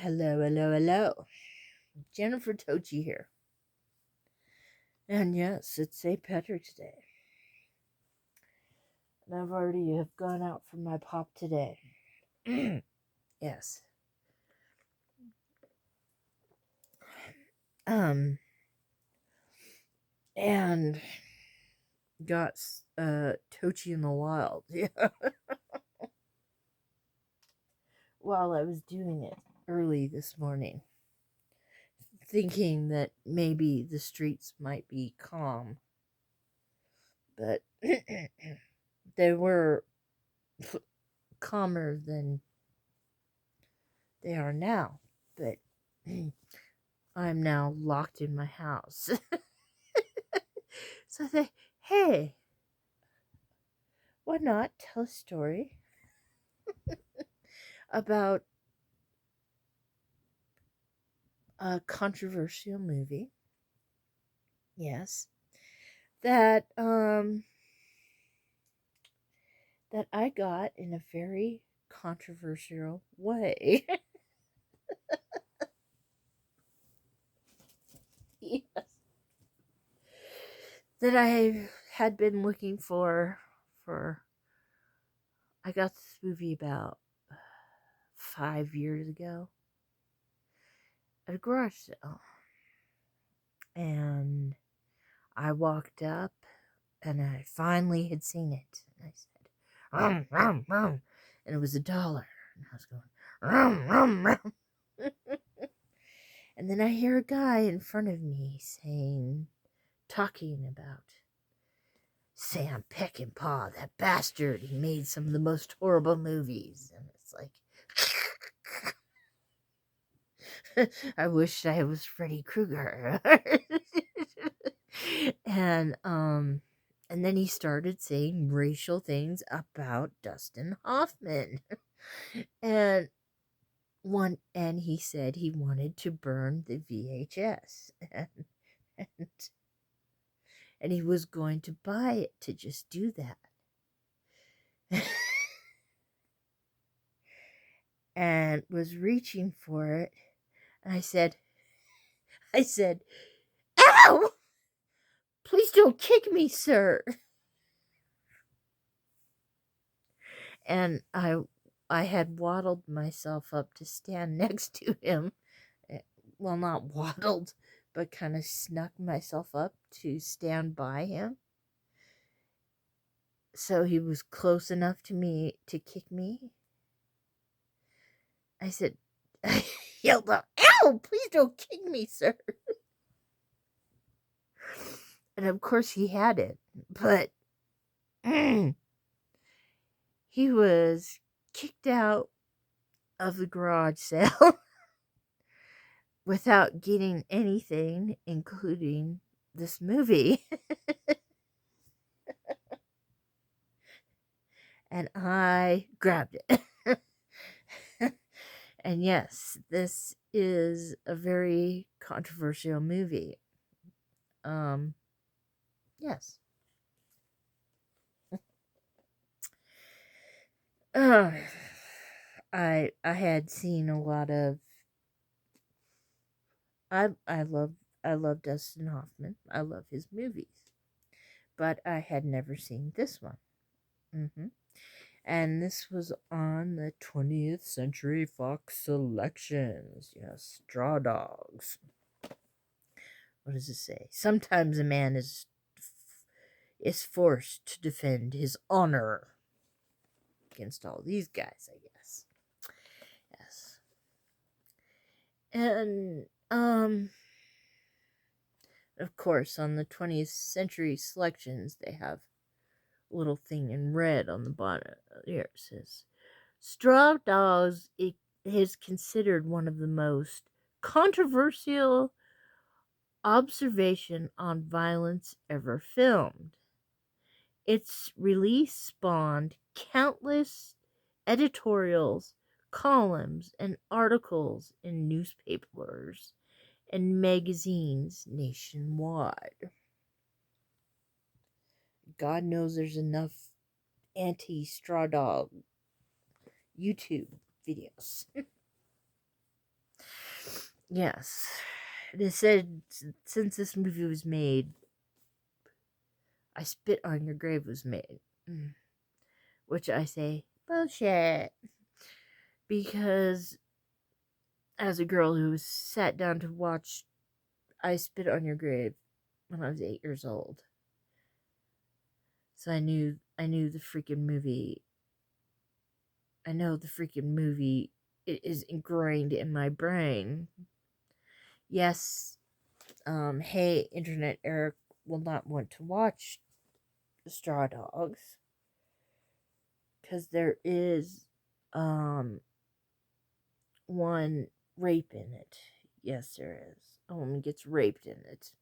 Hello, hello, hello. Jennifer Tochi here. And yes, it's St. Patrick's Day. And I've already have gone out for my pop today. Yes. And got Tochi in the wild. Yeah. While I was doing it early this morning, thinking that maybe the streets might be calm. But they were calmer than they are now. But I'm now locked in my house. So I think, hey, why not tell a story about a controversial movie? Yes. That that I got in a very controversial way. Yes. That I had been looking for I got this movie about 5 years ago at a garage sale. And I walked up and I finally had seen it. And I said, rum, rum, rum. And it was $1. And I was going, rum, rum, rum. And then I hear a guy in front of me talking about Sam Peckinpah, that bastard. He made some of the most horrible movies. And it's like, I wish I was Freddy Krueger. And then he started saying racial things about Dustin Hoffman. And he said he wanted to burn the VHS. And he was going to buy it to just do that. And was reaching for it. And I said, ow! Please don't kick me, sir. And I had waddled myself up to stand next to him. Well, not waddled, but kind of snuck myself up to stand by him. So he was close enough to me to kick me. I yelled out, ow! Please don't kick me, sir. And of course he had it, but he was kicked out of the garage sale without getting anything, including this movie. And I grabbed it. And yes, this is a very controversial movie. Yes. I had seen a lot of I love Dustin Hoffman. I love his movies. But I had never seen this one. And this was on the 20th Century Fox Selections. Yes, Straw Dogs. What does it say? Sometimes a man is forced to defend his honor against all these guys, I guess. Yes. And, of course, on the 20th Century Selections, they have a little thing in red on the bottom. Here it says, Straw Dogs is considered one of the most controversial observation on violence ever filmed. Its release spawned countless editorials, columns, and articles in newspapers and magazines nationwide. God knows there's enough anti-straw dog YouTube videos. Yes. They said since this movie was made, I Spit on Your Grave was made. Which I say, bullshit. Because as a girl who sat down to watch I Spit on Your Grave when I was 8 years old. So I knew the freaking movie. I know the freaking movie. It is ingrained in my brain. Yes, hey, Internet Eric will not want to watch Straw Dogs. Because there is, one rape in it. Yes, there is. A woman gets raped in it.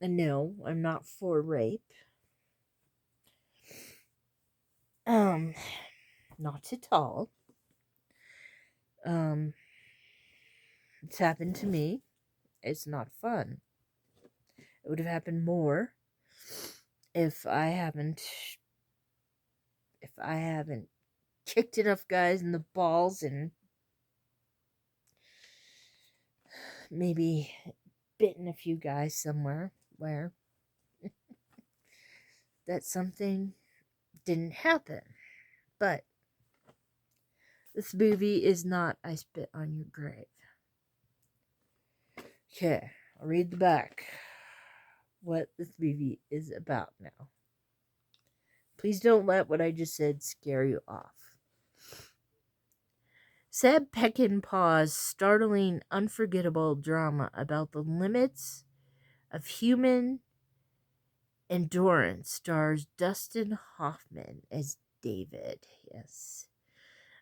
And no, I'm not for rape. Not at all. It's happened to me. It's not fun. It would have happened more if I haven't kicked enough guys in the balls and maybe bitten a few guys somewhere where that something didn't happen. But this movie is not I Spit on Your Grave. Okay, I'll read the back. What this movie is about now. Please don't let what I just said scare you off. Seb Peckinpah's startling, unforgettable drama about the limits of human endurance stars Dustin Hoffman as David. Yes.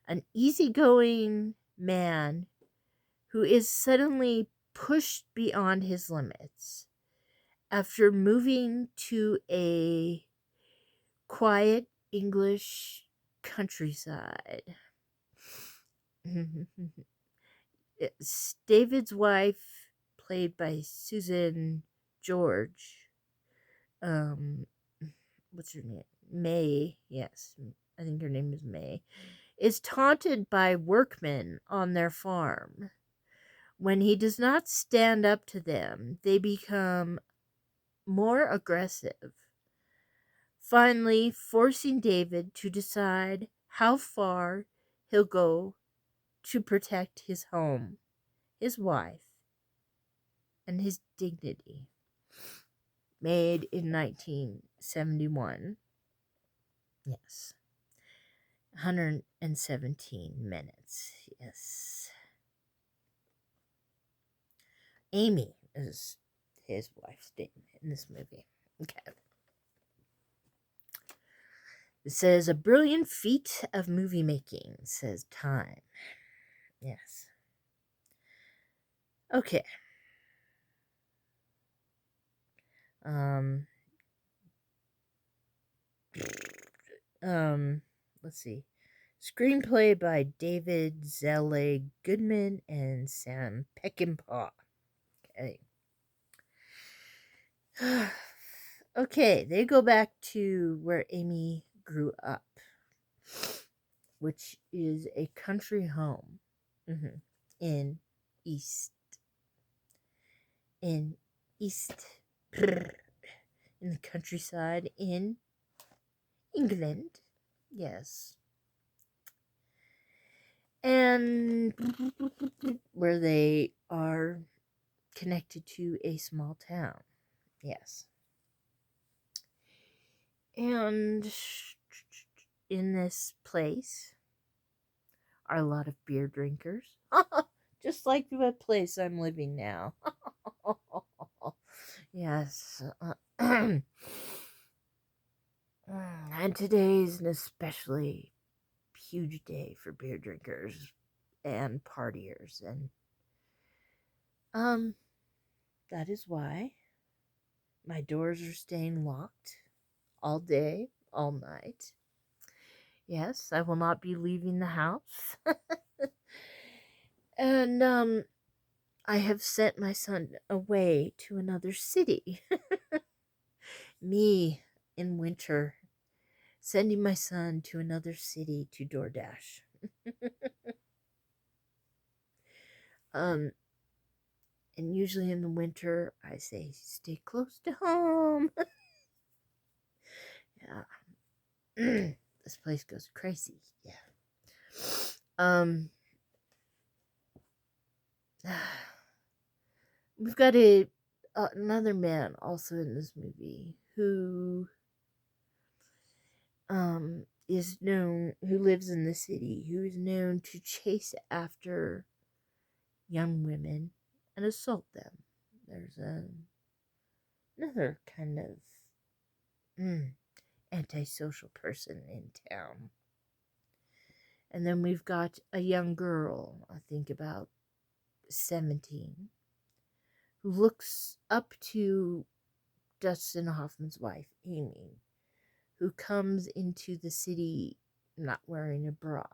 An easygoing man who is suddenly pushed beyond his limits after moving to a quiet English countryside. It's David's wife, played by Susan George. What's her name? May. Yes, I think her name is May. Is taunted by workmen on their farm. When he does not stand up to them, they become more aggressive, finally forcing David to decide how far he'll go to protect his home, his wife, and his dignity. Made in 1971. Yes. 117 minutes. Yes. Amy is his wife's name in this movie. Okay. It says, a brilliant feat of movie making, says Time. Yes. Okay. Um, let's see. Screenplay by David Zelle Goodman and Sam Peckinpah. Okay. Okay, they go back to where Amy grew up, which is a country home in East, in the countryside in England. Yes. And where they are connected to a small town. Yes. And in this place are a lot of beer drinkers. Just like the place I'm living now. Yes. And today's an especially huge day for beer drinkers and partiers, and that is why my doors are staying locked all day, all night. Yes, I will not be leaving the house. And I have sent my son away to another city. Me in winter, sending my son to another city to DoorDash. Um, and usually in the winter, I say stay close to home. Yeah. This place goes crazy. Yeah. Um, we've got another man also in this movie who lives in the city, who is known to chase after young women and assault them. There's another kind of antisocial person in town. And then we've got a young girl, I think about 17, who looks up to Dustin Hoffman's wife, Amy, who comes into the city not wearing a bra.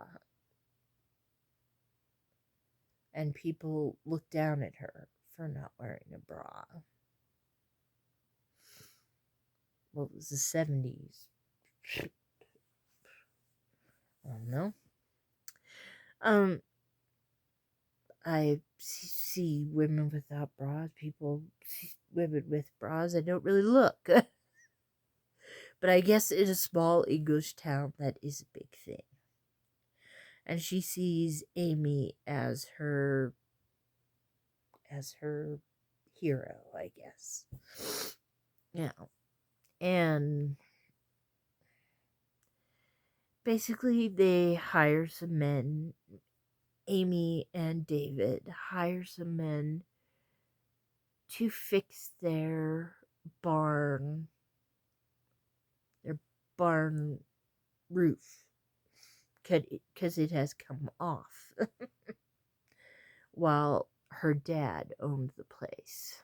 And people look down at her for not wearing a bra. Well, it was the 70s. I don't know. I see women without bras. People see women with bras. I don't really look. But I guess in a small English town, that is a big thing. And she sees Amy as her hero, I guess. Yeah. And basically they hire some men. Amy and David hire some men to fix their barn roof because it has come off while her dad owned the place.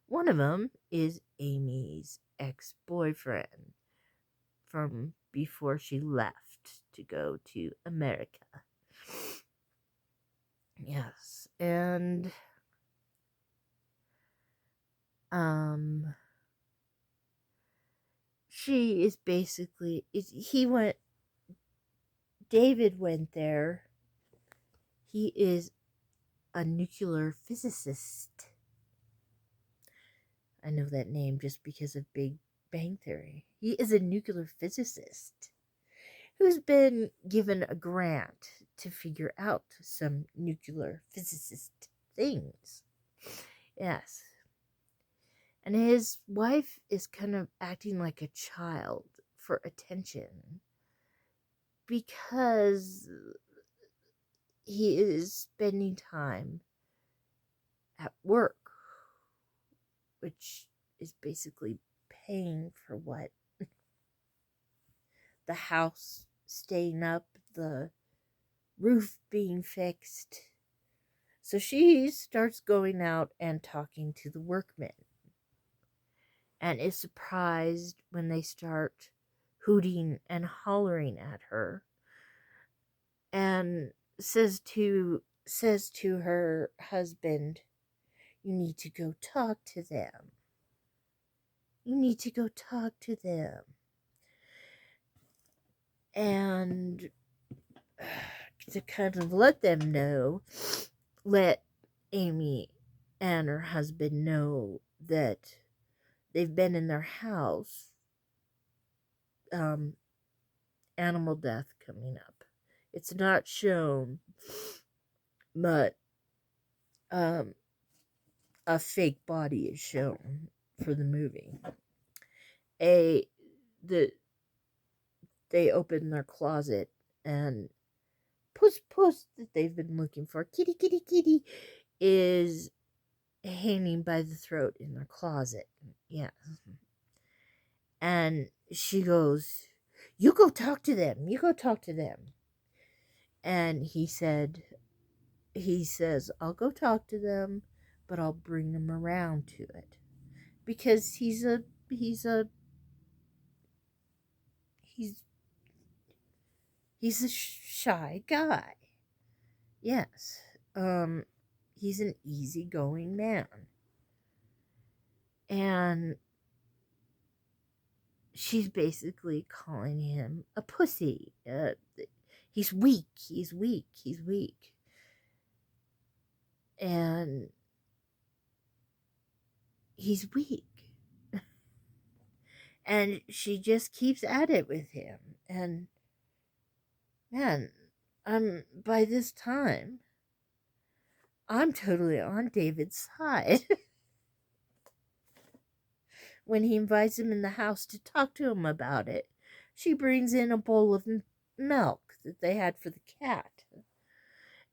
One of them is Amy's ex-boyfriend from before she left to go to America. Yes, and she is basically David went there. He is a nuclear physicist. I know that name just because of Big Bang Theory. He is a nuclear physicist who's been given a grant to figure out some nuclear physicist things. Yes. And his wife is kind of acting like a child for attention because he is spending time at work, which is basically paying for what? The house staying up, the roof being fixed. So she starts going out and talking to the workmen and is surprised when they start hooting and hollering at her and says to her husband, "You need to go talk to them. You need to go talk to them." And to kind of let Amy and her husband know that they've been in their house, animal death coming up. It's not shown, but a fake body is shown for the movie. They open their closet and Puss that they've been looking for, kitty kitty kitty, is hanging by the throat in their closet. Yeah. And she goes, "You go talk to them. You go talk to them." And he says, "I'll go talk to them, but I'll bring them around to it." Because he's a shy guy. Yes. He's an easygoing man. And she's basically calling him a pussy. He's weak. He's weak. He's weak. and he's weak. And she just keeps at it with him. And man, by this time, I'm totally on David's side. When he invites him in the house to talk to him about it, she brings in a bowl of milk that they had for the cat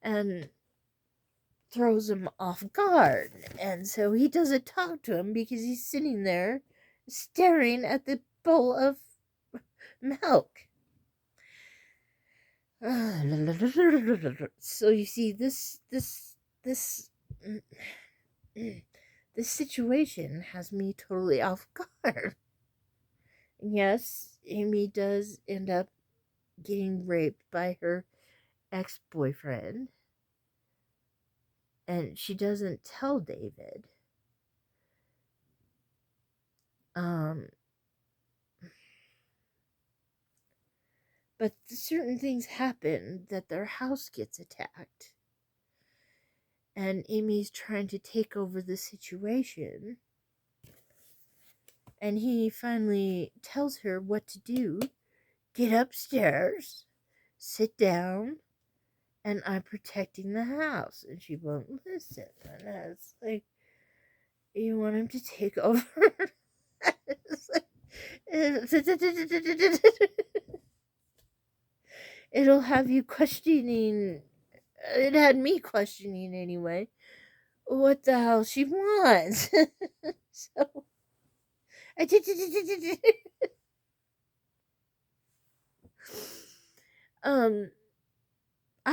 and throws him off guard. And so he doesn't talk to him because he's sitting there staring at the bowl of milk. So you see, this this situation has me totally off guard. Yes, Amy does end up getting raped by her ex-boyfriend, and she doesn't tell David. But certain things happen that their house gets attacked, and Amy's trying to take over the situation, and he finally tells her what to do. Get upstairs, sit down, and I'm protecting the house. And she won't listen. And it's like, you want him to take over? It'll have you questioning. It had me questioning anyway. What the hell she wants? So, I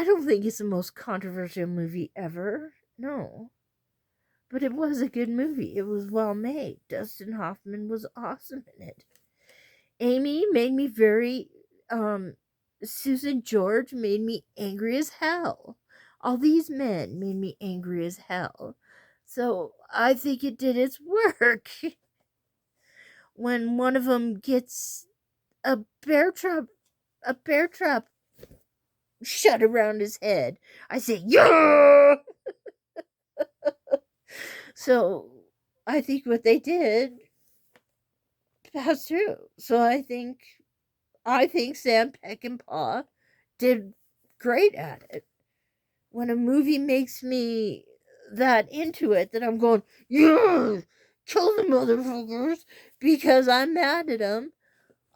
don't think it's the most controversial movie ever. No. But it was a good movie. It was well made. Dustin Hoffman was awesome in it. Amy made me very Susan George made me angry as hell. All these men made me angry as hell. So I think it did its work. When one of them gets a bear trap shut around his head, I say, yeah. So I think what they did passed through. So I think Sam Peckinpah did great at it. When a movie makes me that into it, that I'm going, yeah, kill the motherfuckers because I'm mad at them,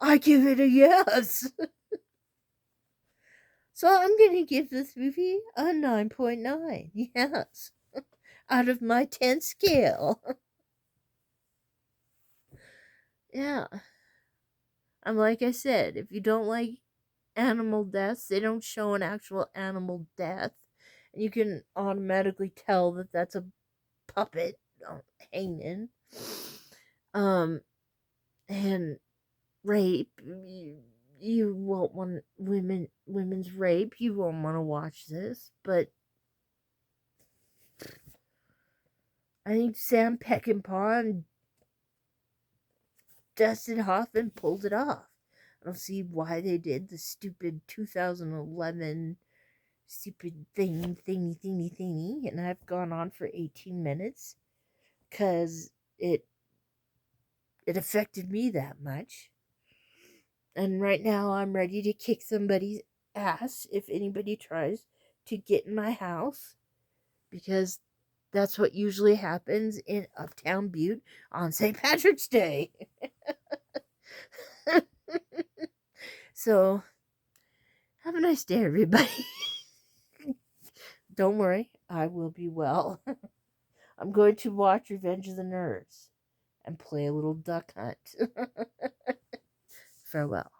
I give it a yes. So I'm going to give this movie a 9.9. Yes. Out of my 10 scale. Yeah. I'm like I said, if you don't like animal deaths, they don't show an actual animal death. And you can automatically tell that that's a puppet hanging. And rape, you won't want women's rape, you won't want to watch this, but I think Sam Peckinpah and Dustin Hoffman pulled it off. I don't see why they did the stupid 2011 stupid thingy, and I've gone on for 18 minutes because it affected me that much. And right now I'm ready to kick somebody's ass if anybody tries to get in my house, because that's what usually happens in Uptown Butte on St. Patrick's Day. So, have a nice day, everybody. Don't worry, I will be well. I'm going to watch Revenge of the Nerds and play a little duck hunt. Farewell.